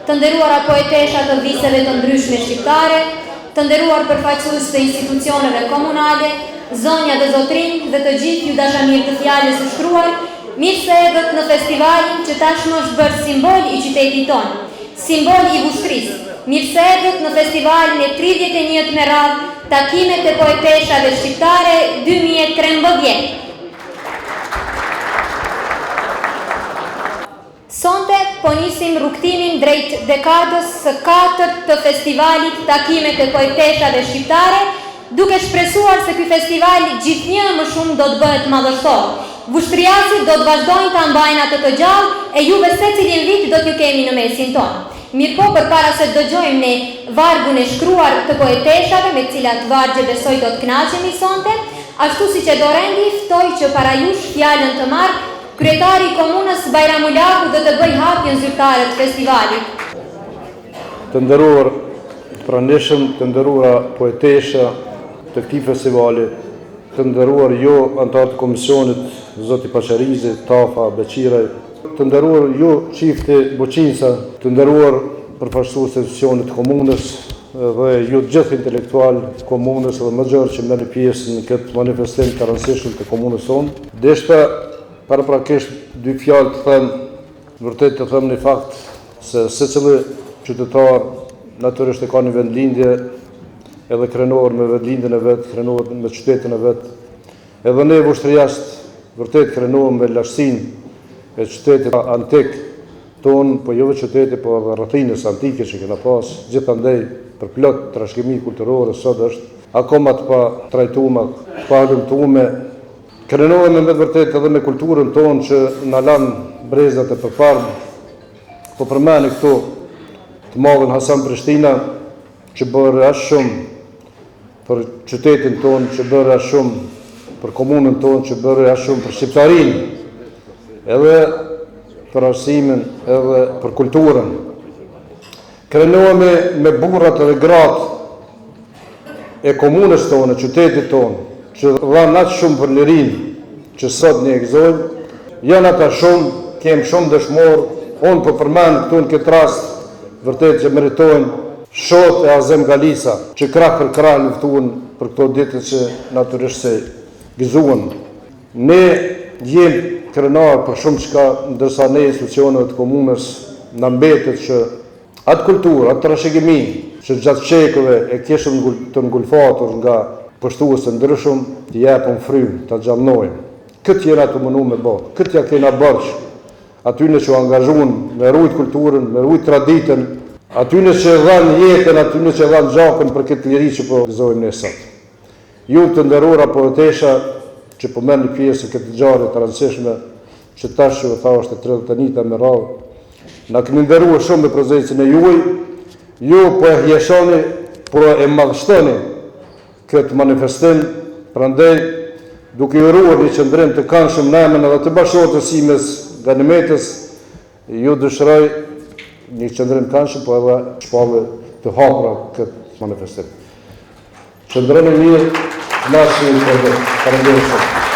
të nderuara poetesha të viseve të ndryshme shqiptare, të nderuar përfaqësues të institucioneve komunale, zonja dhe zotrinj dhe të gjithë ju dashamirë të fjalës së shkruar, mirë se erdhët në festivalin që tashmë është bërë simbol i qytetit tonë, simbol i ushtrisë. Mirë se erdhët në festivalin e 31 me radhë Takimet e poeteshave shqiptare 2013. Sonte po nisim rrugtimin drejt dekadës së 4 të festivalit Takimet e poeteshave shqiptare, duke shpresuar se ky festival gjithnjë më shumë do të bëhet madhështor. Vushtriasit do të vazhdojnë të mbajnë atë të gjallë e juve secilin vit do t'ju kemi në mesin tonë. Mirë po, përpara se të dëgjojmë ne vargun e shkruar të poeteshave me cilat vargje besoj do të kënaqemi sonte, ashtu si që do rendi ftoj që para jush fjalën të marrë kryetari i komunës Bajramulaku do të bëj hapjen zyrtare të festivalit. Të nderuar pranishëm, të nderuara poetesha të këtij festivali, të nderuar ju anëtarë të komisionit, zoti Paqarizi, Tafa, Beqiraj, të nderuar ju çifti Buqinsa, të nderuar përfaqësues të institucionit të komunës dhe ju të gjithë intelektual komunës dhe më gjërë që merrni pjesë në këtë manifestim të rëndësishëm të komunës tonë. Deshta paraprakisht dy fjalë të them, vërtet të them në fakt se secili qytetar natyrisht e ka një vendlindje edhe krenuar me vendlindjen e vet, krenuar me qytetin e vet. Edhe ne vushtriast vërtet krenuar me lashësinë e qytetit antik tonë, po jo vetëm qytetit, po edhe rrethinës antike që kena pas, gjithandej për plot trashëgimi kulturore sot është akoma të pa trajtuar, pa lumtuar. Krenohemi me vërtet edhe me kulturën tonë që na lan brezat e përparme. Po përmeni këtu të madhen Hasan Prishtina, që bërë aq shumë për qytetin tonë, që bërë aq shumë për komunën tonë, që bërë aq shumë për shqiptarinë, edhe për arsimin, edhe për kulturën. Krenohemi me burrat edhe gratë e komunës tonë, qytetit tonë, që dhanë aq shumë për lirinë që sot ne gëzojmë, janë ata shumë, kem shumë dëshmorë, unë po përmend këtu në këtë rast, vërtet që meritojnë shoqë e Azem Galisa, që krah për krah luftuan për këto ditë që natyrisht se gëzuan. Ne jemi krenar për shumë çka, ndërsa ne institucionet të komunës na mbetet që atë kulturë, atë trashëgimi që gjatë shekujve e kishëm të ngulfatur nga pushtues të ndryshëm, të japën frymë, të gjallënojnë. Këtë jena të mënu me bërë, këtë ja kena bërë atyne që angazhuan me rujt kulturën, me rujt traditën, atyne që dhanë jetën, atyne që dhanë gjakën për këtë liri që po gëzojmë ne sot. Ju të nderuara poetesha që po merrni pjesë në këtë ngjarje të rëndësishme, që tash që tha është e 31-ta me radhë, na keni nderuar shumë me prezencën e juaj, ju po e hjeshoni, po e madhështoni këtë manifestim, prandaj duke i ruar një qëndrim të këndshëm në emrin edhe të bashkëtorësimës Ganimetës, ju dëshiroj një qëndrim të këndshëm, po edhe shpallje të hapura këtë manifestim. Qëndroni mirë, flasim edhe. Faleminderit.